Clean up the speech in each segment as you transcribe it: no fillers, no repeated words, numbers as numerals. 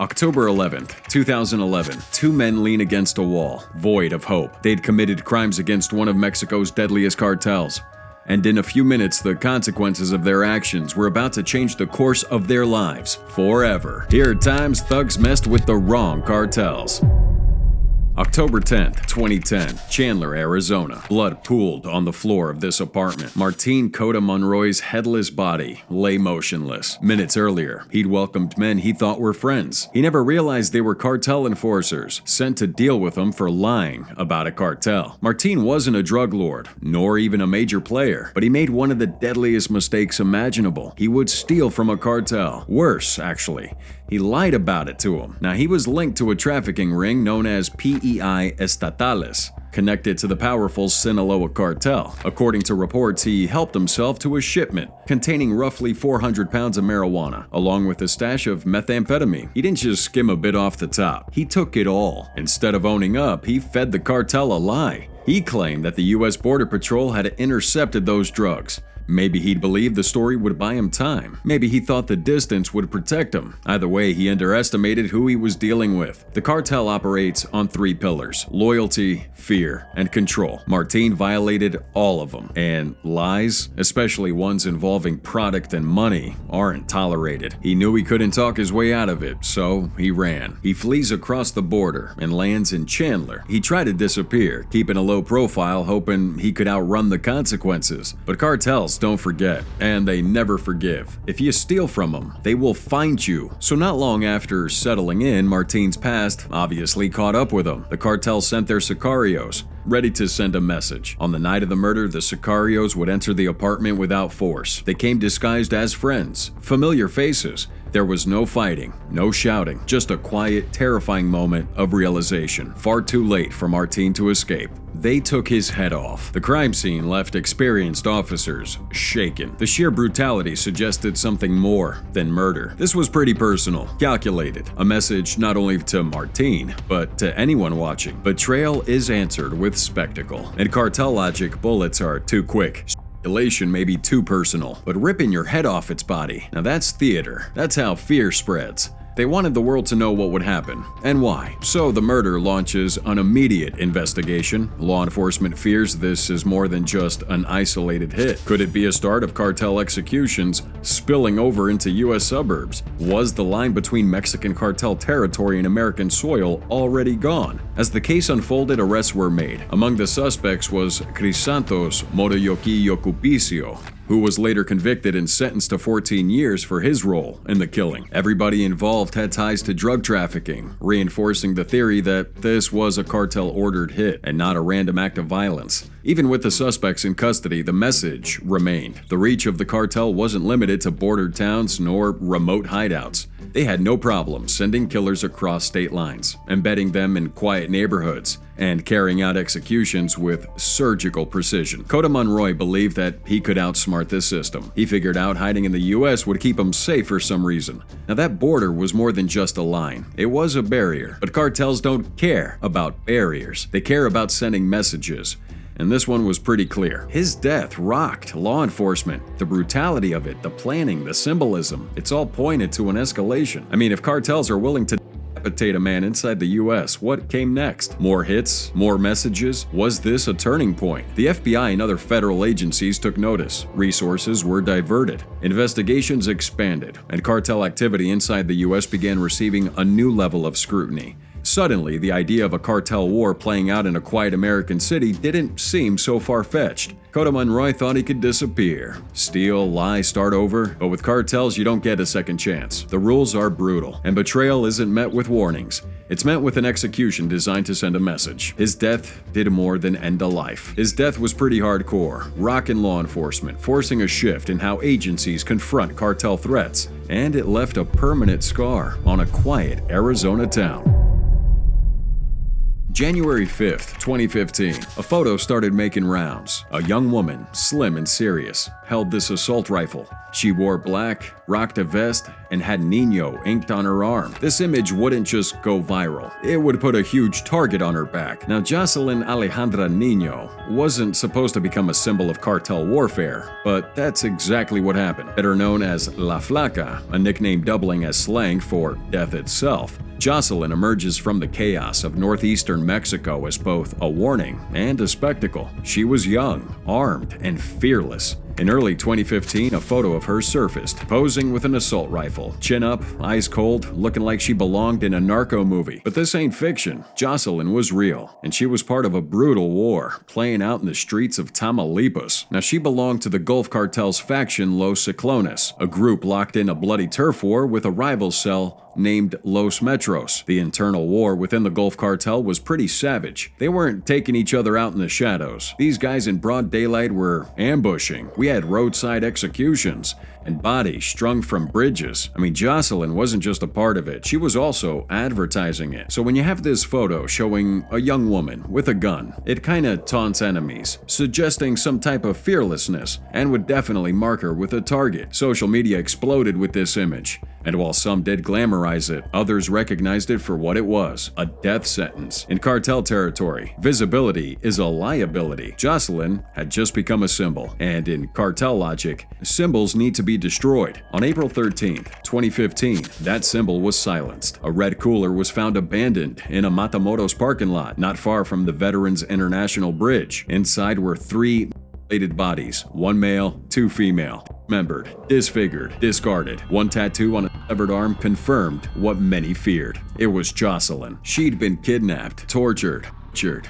October 11th, 2011, two men lean against a wall, void of hope. They'd committed crimes against one of Mexico's deadliest cartels. And in a few minutes, the consequences of their actions were about to change the course of their lives forever. Here at times, thugs messed with the wrong cartels. October 10th, 2010, Chandler, Arizona. Blood pooled on the floor of this apartment. Martin Monroy's headless body lay motionless. Minutes earlier, he'd welcomed men he thought were friends. He never realized they were cartel enforcers, sent to deal with him for lying about a cartel. Martin wasn't a drug lord, nor even a major player, but he made one of the deadliest mistakes imaginable. He would steal from a cartel. Worse, actually. He lied about it to him. Now, he was linked to a trafficking ring known as PEI Estatales, connected to the powerful Sinaloa cartel. According to reports, he helped himself to a shipment containing roughly 400 pounds of marijuana, along with a stash of methamphetamine. He didn't just skim a bit off the top. He took it all. Instead of owning up, he fed the cartel a lie. He claimed that the U.S. Border Patrol had intercepted those drugs. Maybe he'd believed the story would buy him time. Maybe he thought the distance would protect him. Either way, he underestimated who he was dealing with. The cartel operates on three pillars: loyalty, fear, and control. Martin violated all of them. And lies, especially ones involving product and money, aren't tolerated. He knew he couldn't talk his way out of it, so he ran. He flees across the border and lands in Chandler. He tried to disappear, keeping a low profile, hoping he could outrun the consequences. But cartels don't forget, and they never forgive. If you steal from them, they will find you. So not long after settling in, Martin's past obviously caught up with him. The cartel sent their sicarios, ready to send a message. On the night of the murder, the sicarios would enter the apartment without force. They came disguised as friends, familiar faces. There was no fighting, no shouting, just a quiet, terrifying moment of realization. Far too late for Martin to escape. They took his head off. The crime scene left experienced officers shaken. The sheer brutality suggested something more than murder. This was pretty personal, calculated. A message not only to Martin, but to anyone watching. Betrayal is answered with spectacle. In cartel logic, bullets are too quick. Elation may be too personal, but ripping your head off its body, now that's theater. That's how fear spreads. They wanted the world to know what would happen, and why. So the murder launches an immediate investigation. Law enforcement fears this is more than just an isolated hit. Could it be a start of cartel executions spilling over into U.S. suburbs? Was the line between Mexican cartel territory and American soil already gone? As the case unfolded, arrests were made. Among the suspects was Crisantos Moroyoki Yocupicio, who was later convicted and sentenced to 14 years for his role in the killing. Everybody involved had ties to drug trafficking, reinforcing the theory that this was a cartel-ordered hit and not a random act of violence. Even with the suspects in custody, the message remained. The reach of the cartel wasn't limited to border towns nor remote hideouts. They had no problem sending killers across state lines, embedding them in quiet neighborhoods, and carrying out executions with surgical precision. Monroy believed that he could outsmart this system. He figured out hiding in the U.S. would keep him safe for some reason. Now, that border was more than just a line. It was a barrier. But cartels don't care about barriers. They care about sending messages. And this one was pretty clear. His death rocked law enforcement. The brutality of it, the planning, the symbolism, it's all pointed to an escalation. I mean, if cartels are willing to decapitate a man inside the U.S., what came next? More hits? More messages? Was this a turning point? The FBI and other federal agencies took notice. Resources were diverted. Investigations expanded, and cartel activity inside the U.S. began receiving a new level of scrutiny. Suddenly, the idea of a cartel war playing out in a quiet American city didn't seem so far-fetched. Monroy thought he could disappear, steal, lie, start over, but with cartels you don't get a second chance. The rules are brutal, and betrayal isn't met with warnings. It's met with an execution designed to send a message. His death did more than end a life. His death was pretty hardcore, rocking law enforcement, forcing a shift in how agencies confront cartel threats, and it left a permanent scar on a quiet Arizona town. January 5th, 2015, a photo started making rounds. A young woman, slim and serious, held this assault rifle. She wore black, rocked a vest, and had Nino inked on her arm. This image wouldn't just go viral. It would put a huge target on her back. Now, Jocelyn Alejandra Nino wasn't supposed to become a symbol of cartel warfare, but that's exactly what happened. Better known as La Flaca, a nickname doubling as slang for death itself, Jocelyn emerges from the chaos of northeastern Mexico as both a warning and a spectacle. She was young, armed, and fearless. In early 2015, a photo of her surfaced, posing with an assault rifle, chin up, eyes cold, looking like she belonged in a narco movie. But this ain't fiction. Jocelyn was real, and she was part of a brutal war, playing out in the streets of Tamaulipas. Now, she belonged to the Gulf Cartel's faction Los Ciclones, a group locked in a bloody turf war with a rival cell named Los Metros. The internal war within the Gulf Cartel was pretty savage. They weren't taking each other out in the shadows. These guys in broad daylight were ambushing. We had roadside executions and bodies strung from bridges. I mean, Jocelyn wasn't just a part of it, she was also advertising it. So when you have this photo showing a young woman with a gun, it kinda taunts enemies, suggesting some type of fearlessness, and would definitely mark her with a target. Social media exploded with this image. And while some did glamorize it, others recognized it for what it was, a death sentence. In cartel territory, visibility is a liability. Jocelyn had just become a symbol, and in cartel logic, symbols need to be destroyed. On April 13th, 2015, that symbol was silenced. A red cooler was found abandoned in a Matamoros parking lot, not far from the Veterans International Bridge. Inside were 3 mutilated bodies, 1 male, 2 female. Dismembered, disfigured, discarded. One tattoo on a severed arm confirmed what many feared. It was Jocelyn. She'd been kidnapped, tortured.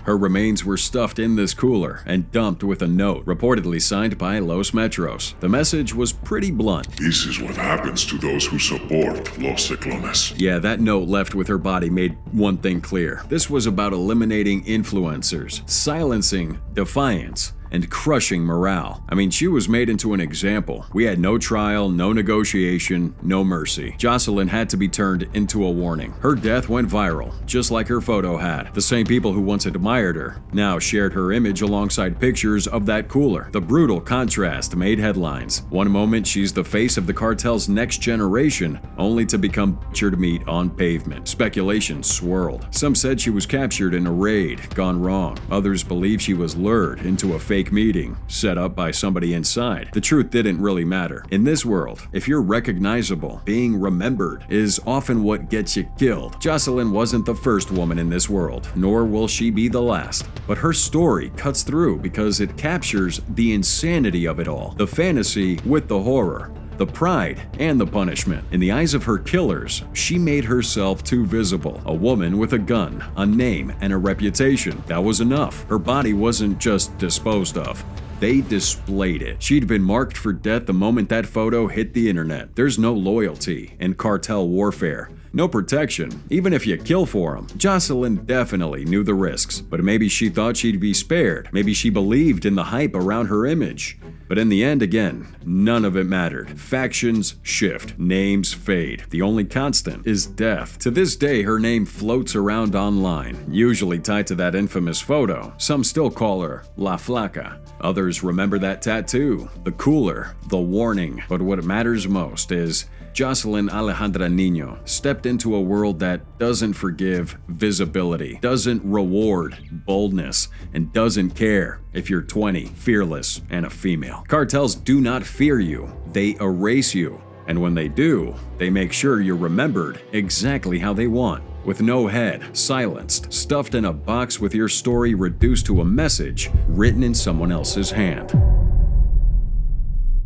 Her remains were stuffed in this cooler and dumped with a note, reportedly signed by Los Metros. The message was pretty blunt. This is what happens to those who support Los Ciclones. Yeah, that note left with her body made one thing clear. This was about eliminating influencers, silencing defiance, and crushing morale. I mean, she was made into an example. We had no trial, no negotiation, no mercy. Jocelyn had to be turned into a warning. Her death went viral, just like her photo had. The same people who once admired her now shared her image alongside pictures of that cooler. The brutal contrast made headlines. One moment, she's the face of the cartel's next generation, only to become butchered meat on pavement. Speculation swirled. Some said she was captured in a raid, gone wrong. Others believe she was lured into a fake meeting set up by somebody inside. The truth didn't really matter. In this world, if you're recognizable, being remembered is often what gets you killed. Jocelyn wasn't the first woman in this world, nor will she be the last. But her story cuts through because it captures the insanity of it all, the fantasy with the horror, the pride and the punishment. In the eyes of her killers, she made herself too visible. A woman with a gun, a name, and a reputation. That was enough. Her body wasn't just disposed of. They displayed it. She'd been marked for death the moment that photo hit the internet. There's no loyalty in cartel warfare. No protection, even if you kill for them. Jocelyn definitely knew the risks, but maybe she thought she'd be spared. Maybe she believed in the hype around her image. But in the end, again, none of it mattered. Factions shift, names fade. The only constant is death. To this day, her name floats around online, usually tied to that infamous photo. Some still call her La Flaca. Others remember that tattoo, the cooler, the warning. But what matters most is Jocelyn Alejandra Nino stepped into a world that doesn't forgive visibility, doesn't reward boldness, and doesn't care if you're 20, fearless, and a female. Cartels do not fear you, they erase you. And when they do, they make sure you're remembered exactly how they want. With no head, silenced, stuffed in a box with your story reduced to a message written in someone else's hand.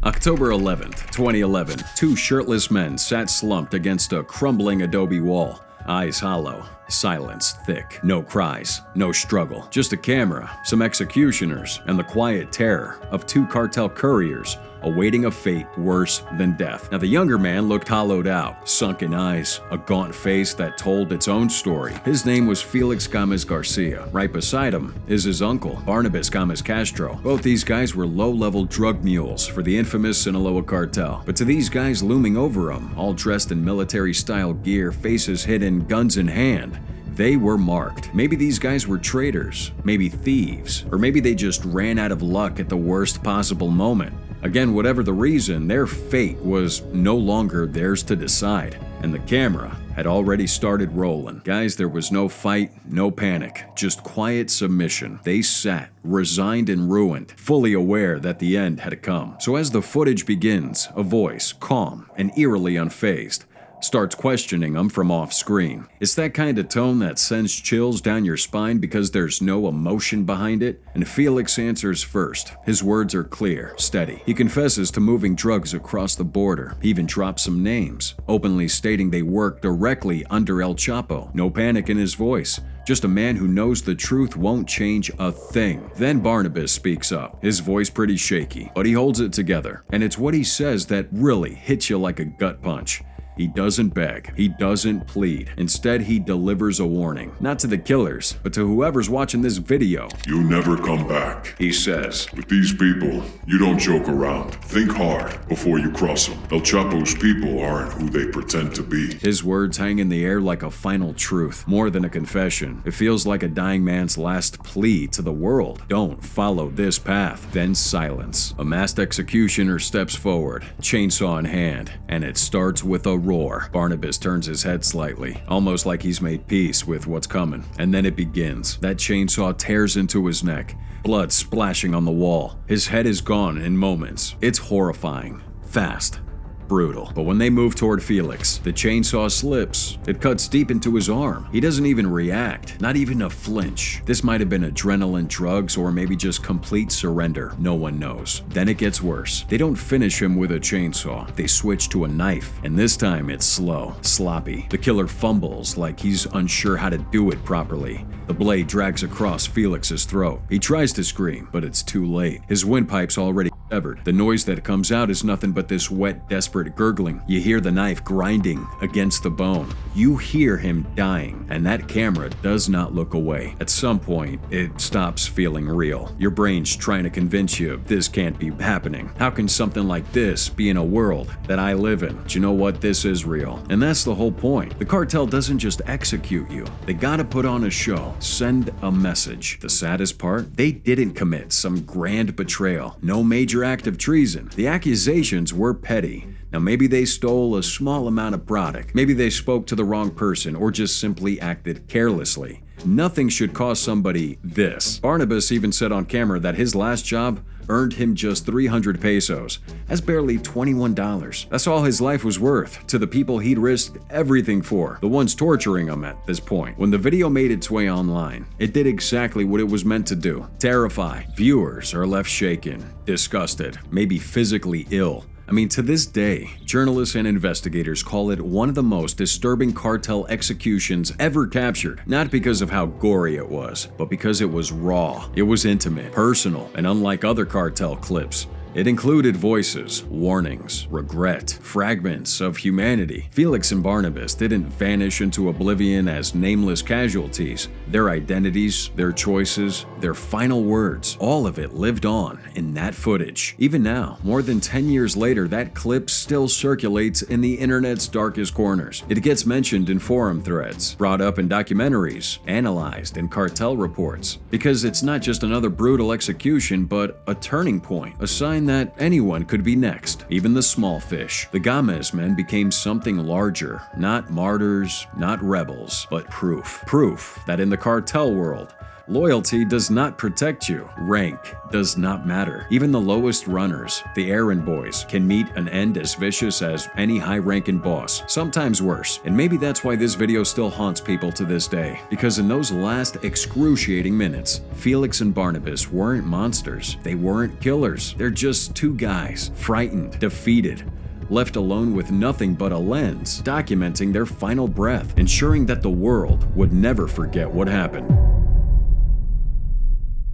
October 11th, 2011, 2 shirtless men sat slumped against a crumbling adobe wall, eyes hollow, silence thick. No cries, no struggle, just a camera, some executioners, and the quiet terror of 2 cartel couriers awaiting a fate worse than death. Now, the younger man looked hollowed out, sunken eyes, a gaunt face that told its own story. His name was Felix Gomez Garcia. Right beside him is his uncle, Barnabas Gomez Castro. Both these guys were low-level drug mules for the infamous Sinaloa cartel. But to these guys looming over them, all dressed in military-style gear, faces hidden, guns in hand, They were marked. Maybe these guys were traitors, maybe thieves, or maybe they just ran out of luck at the worst possible moment. Again, whatever the reason, their fate was no longer theirs to decide, and the camera had already started rolling. Guys, there was no fight, no panic, just quiet submission. They sat, resigned and ruined, fully aware that the end had come. So as the footage begins, a voice, calm and eerily unfazed, starts questioning them from off-screen. It's that kind of tone that sends chills down your spine because there's no emotion behind it. And Felix answers first. His words are clear, steady. He confesses to moving drugs across the border. He even drops some names, openly stating they work directly under El Chapo. No panic in his voice. Just a man who knows the truth won't change a thing. Then Barnabas speaks up, his voice pretty shaky, but he holds it together. And it's what he says that really hits you like a gut punch. He doesn't beg. He doesn't plead. Instead, he delivers a warning. Not to the killers, but to whoever's watching this video. You never come back, He says, with these people. You don't joke around. Think hard before you cross them. El Chapo's people aren't who they pretend to be. His words hang in the air like a final truth, more than a confession. It feels like a dying man's last plea to the world. Don't follow this path. Then silence. A masked executioner steps forward, chainsaw in hand, and it starts with a roar. Barnabas turns his head slightly, almost like he's made peace with what's coming. And then it begins. That chainsaw tears into his neck, blood splashing on the wall. His head is gone in moments. It's horrifying, fast, brutal. But when they move toward Felix, the chainsaw slips. It cuts deep into his arm. He doesn't even react, not even a flinch. This might have been adrenaline, drugs, or maybe just complete surrender. No one knows. Then it gets worse. They don't finish him with a chainsaw. They switch to a knife, and this time it's slow, sloppy. The killer fumbles like he's unsure how to do it properly. The blade drags across Felix's throat. He tries to scream, but it's too late. His windpipe's already severed. The noise that comes out is nothing but this wet, desperate gurgling. You hear the knife grinding against the bone. You hear him dying, and that camera does not look away. At some point, it stops feeling real. Your brain's trying to convince you this can't be happening. How can something like this be in a world that I live in? But you know what? This is real. And that's the whole point. The cartel doesn't just execute you. They gotta put on a show, send a message. The saddest part? They didn't commit some grand betrayal. No major act of treason. The accusations were petty. Now maybe they stole a small amount of product. Maybe they spoke to the wrong person or just simply acted carelessly. Nothing should cost somebody this. Barnabas even said on camera that his last job earned him just 300 pesos. That's barely $21. That's all his life was worth to the people he'd risked everything for, the ones torturing him at this point. When the video made its way online, it did exactly what it was meant to do. Terrify. Viewers are left shaken, disgusted, maybe physically ill. I mean, to this day, journalists and investigators call it one of the most disturbing cartel executions ever captured, not because of how gory it was, but because it was raw. It was intimate, personal, and unlike other cartel clips, it included voices, warnings, regret, fragments of humanity. Felix and Barnabas didn't vanish into oblivion as nameless casualties. Their identities, their choices, their final words, all of it lived on in that footage. Even now, more than 10 years later, that clip still circulates in the internet's darkest corners. It gets mentioned in forum threads, brought up in documentaries, analyzed in cartel reports. Because it's not just another brutal execution, but a turning point, a sign that anyone could be next, even the small fish. The Gomez men became something larger, not martyrs, not rebels, but proof. Proof that in the cartel world, loyalty does not protect you. Rank does not matter. Even the lowest runners, the errand boys, can meet an end as vicious as any high-ranking boss, sometimes worse. And maybe that's why this video still haunts people to this day. Because in those last excruciating minutes, Felix and Barnabas weren't monsters. They weren't killers. They're just two guys, frightened, defeated, left alone with nothing but a lens, documenting their final breath, ensuring that the world would never forget what happened.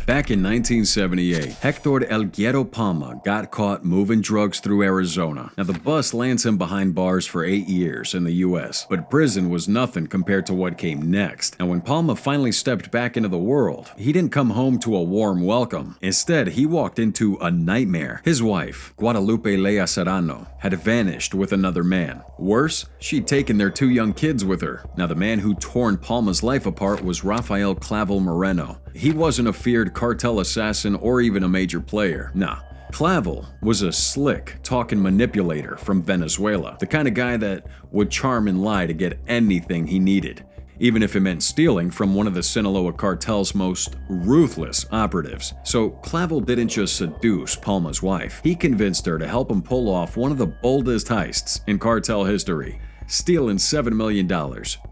Back in 1978, Hector El Guero Palma got caught moving drugs through Arizona. Now, the bus lands him behind bars for 8 years in the US, but prison was nothing compared to what came next. And when Palma finally stepped back into the world, he didn't come home to a warm welcome. Instead, he walked into a nightmare. His wife, Guadalupe Lea Serrano, had vanished with another man. Worse, she'd taken their 2 young kids with her. Now, the man who torn Palma's life apart was Rafael Clavel Moreno. He wasn't a feared cartel assassin or even a major player. Nah. Clavel was a slick, talking manipulator from Venezuela, the kind of guy that would charm and lie to get anything he needed, even if it meant stealing from one of the Sinaloa cartel's most ruthless operatives. So Clavel didn't just seduce Palma's wife, he convinced her to help him pull off one of the boldest heists in cartel history, stealing $7 million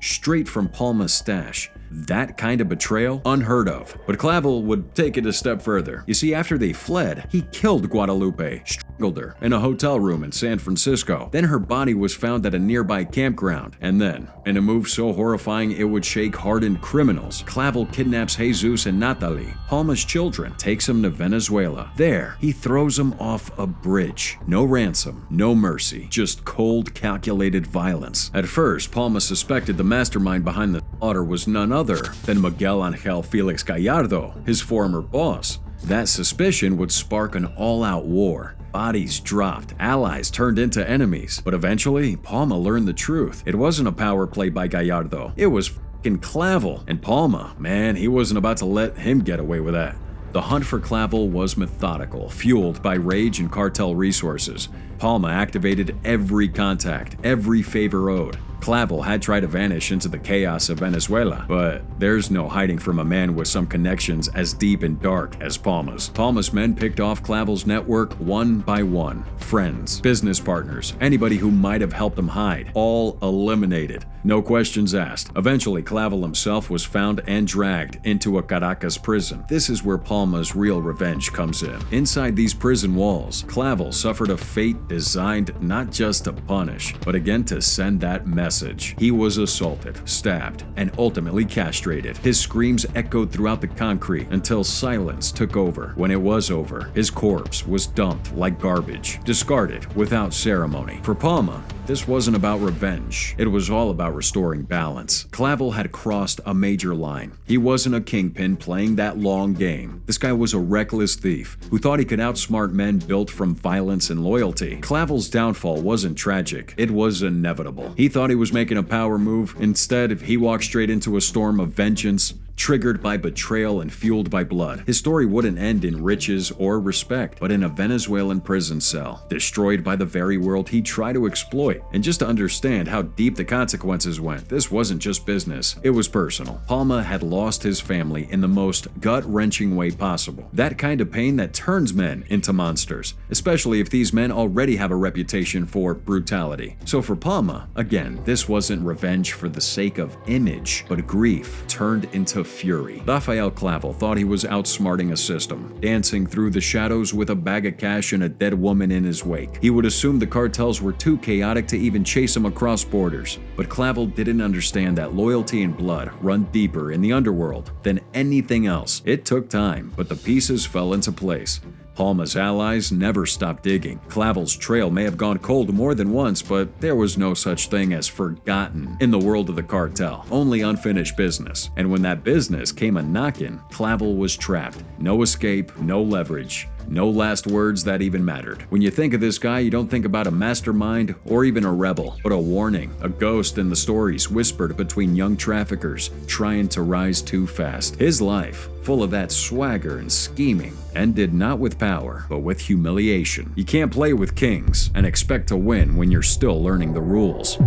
straight from Palma's stash. That kind of betrayal? Unheard of. But Clavel would take it a step further. You see, after they fled, he killed Guadalupe, strangled her in a hotel room in San Francisco. Then her body was found at a nearby campground. And then, in a move so horrifying it would shake hardened criminals, Clavel kidnaps Jesus and Natalie, Palma's children, takes them to Venezuela. There, he throws them off a bridge. No ransom, no mercy, just cold, calculated violence. At first, Palma suspected the mastermind behind the slaughter was none other than Miguel Angel Felix Gallardo, his former boss. That suspicion would spark an all-out war. Bodies dropped, allies turned into enemies. But eventually, Palma learned the truth. It wasn't a power play by Gallardo. It was f***ing Clavel. And Palma, man, he wasn't about to let him get away with that. The hunt for Clavel was methodical, fueled by rage and cartel resources. Palma activated every contact, every favor owed. Clavel had tried to vanish into the chaos of Venezuela, but there's no hiding from a man with some connections as deep and dark as Palma's. Palma's men picked off Clavel's network one by one. Friends, business partners, anybody who might have helped him hide, all eliminated. No questions asked. Eventually, Clavel himself was found and dragged into a Caracas prison. This is where Palma's real revenge comes in. Inside these prison walls, Clavel suffered a fate designed not just to punish, but again to send that message. He was assaulted, stabbed, and ultimately castrated. His screams echoed throughout the concrete until silence took over. When it was over, his corpse was dumped like garbage, discarded without ceremony. For Palma, this wasn't about revenge. It was all about restoring balance. Clavel had crossed a major line. He wasn't a kingpin playing that long game. This guy was a reckless thief who thought he could outsmart men built from violence and loyalty. Clavel's downfall wasn't tragic. It was inevitable. He thought he was making a power move. Instead, he walked straight into a storm of vengeance, triggered by betrayal and fueled by blood. His story wouldn't end in riches or respect, but in a Venezuelan prison cell, destroyed by the very world he tried to exploit. And just to understand how deep the consequences went, this wasn't just business, it was personal. Palma had lost his family in the most gut-wrenching way possible. That kind of pain that turns men into monsters, especially if these men already have a reputation for brutality. So for Palma, again, this wasn't revenge for the sake of image, but grief turned into fury. Rafael Clavel thought he was outsmarting a system, dancing through the shadows with a bag of cash and a dead woman in his wake. He would assume the cartels were too chaotic to even chase him across borders. But Clavel didn't understand that loyalty and blood run deeper in the underworld than anything else. It took time, but the pieces fell into place. Palma's allies never stopped digging. Clavel's trail may have gone cold more than once, but there was no such thing as forgotten in the world of the cartel. Only unfinished business. And when that business came a-knockin', Clavel was trapped. No escape, no leverage. No last words that even mattered. When you think of this guy, you don't think about a mastermind or even a rebel, but a warning, a ghost in the stories whispered between young traffickers trying to rise too fast. His life, full of that swagger and scheming, ended not with power, but with humiliation. You can't play with kings and expect to win when you're still learning the rules.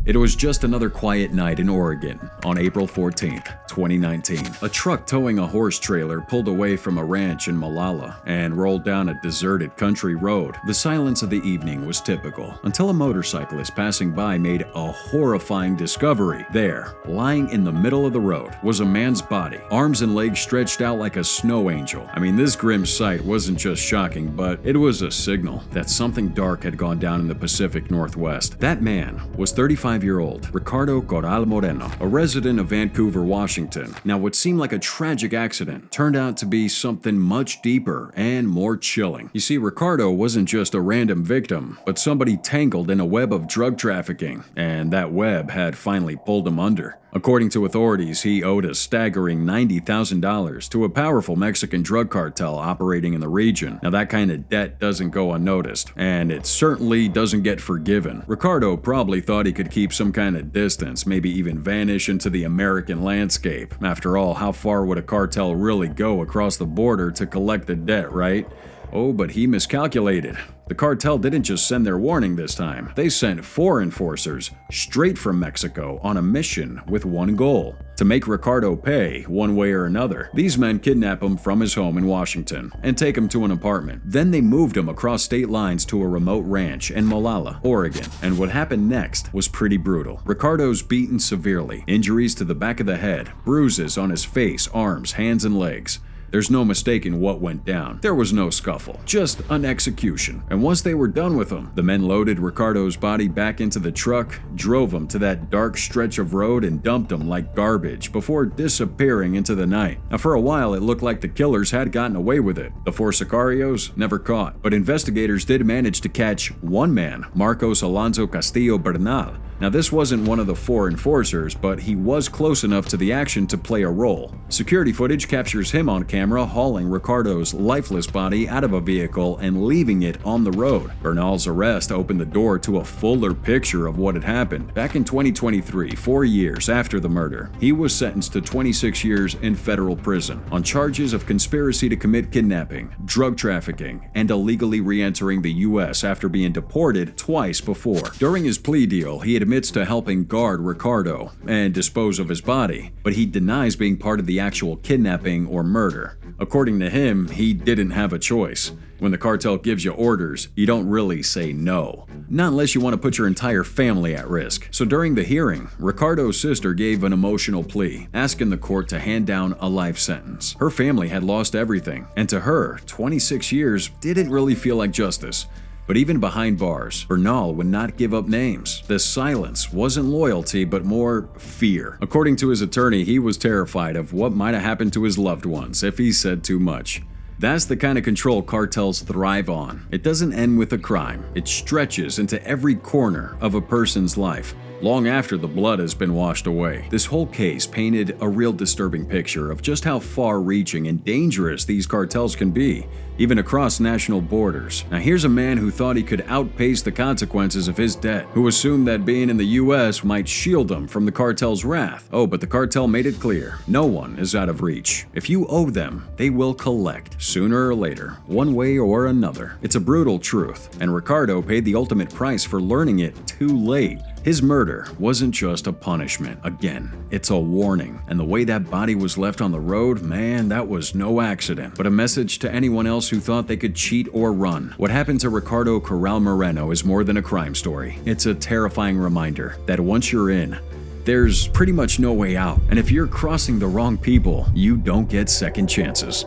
It was just another quiet night in Oregon on April 14th, 2019. A truck towing a horse trailer pulled away from a ranch in Malala and rolled down a deserted country road. The silence of the evening was typical until a motorcyclist passing by made a horrifying discovery. There, lying in the middle of the road, was a man's body, arms and legs stretched out like a snow angel. I mean, this grim sight wasn't just shocking, but it was a signal that something dark had gone down in the Pacific Northwest. That man was 35 25-year-old Ricardo Corral Moreno, a resident of Vancouver, Washington. Now, what seemed like a tragic accident turned out to be something much deeper and more chilling. You see, Ricardo wasn't just a random victim, but somebody tangled in a web of drug trafficking, and that web had finally pulled him under. According to authorities, he owed a staggering $90,000 to a powerful Mexican drug cartel operating in the region. Now, that kind of debt doesn't go unnoticed, and it certainly doesn't get forgiven. Ricardo probably thought he could keep some kind of distance, maybe even vanish into the American landscape. After all, how far would a cartel really go across the border to collect the debt, right? Oh, but he miscalculated. The cartel didn't just send their warning this time. They sent 4 enforcers straight from Mexico on a mission with one goal: to make Ricardo pay one way or another. These men kidnap him from his home in Washington and take him to an apartment. Then they moved him across state lines to a remote ranch in Molalla, Oregon. And what happened next was pretty brutal. Ricardo's beaten severely, injuries to the back of the head, bruises on his face, arms, hands, and legs. There's no mistaking what went down. There was no scuffle, just an execution. And once they were done with him, the men loaded Ricardo's body back into the truck, drove him to that dark stretch of road, and dumped him like garbage before disappearing into the night. Now, for a while, it looked like the killers had gotten away with it. The 4 sicarios never caught, but investigators did manage to catch one man, Marcos Alonso Castillo Bernal. Now, this wasn't one of the 4 enforcers, but he was close enough to the action to play a role. Security footage captures him on camera hauling Ricardo's lifeless body out of a vehicle and leaving it on the road. Bernal's arrest opened the door to a fuller picture of what had happened. Back in 2023, 4 years after the murder, he was sentenced to 26 years in federal prison on charges of conspiracy to commit kidnapping, drug trafficking, and illegally re-entering the U.S. after being deported twice before. During his plea deal, he admits to helping guard Ricardo and dispose of his body, but he denies being part of the actual kidnapping or murder. According to him, he didn't have a choice. When the cartel gives you orders, you don't really say no. Not unless you want to put your entire family at risk. So during the hearing, Ricardo's sister gave an emotional plea, asking the court to hand down a life sentence. Her family had lost everything, and to her, 26 years didn't really feel like justice. But even behind bars, Bernal would not give up names. The silence wasn't loyalty, but more fear. According to his attorney, he was terrified of what might have happened to his loved ones if he said too much. That's the kind of control cartels thrive on. It doesn't end with a crime. It stretches into every corner of a person's life, long after the blood has been washed away. This whole case painted a real disturbing picture of just how far-reaching and dangerous these cartels can be, even across national borders. Now, here's a man who thought he could outpace the consequences of his debt, who assumed that being in the U.S. might shield him from the cartel's wrath. Oh, but the cartel made it clear, no one is out of reach. If you owe them, they will collect, sooner or later, one way or another. It's a brutal truth, and Ricardo paid the ultimate price for learning it too late. His murder wasn't just a punishment. Again, it's a warning. And the way that body was left on the road, man, that was no accident, but a message to anyone else who thought they could cheat or run. What happened to Ricardo Corral Moreno is more than a crime story. It's a terrifying reminder that once you're in, there's pretty much no way out. And if you're crossing the wrong people, you don't get second chances.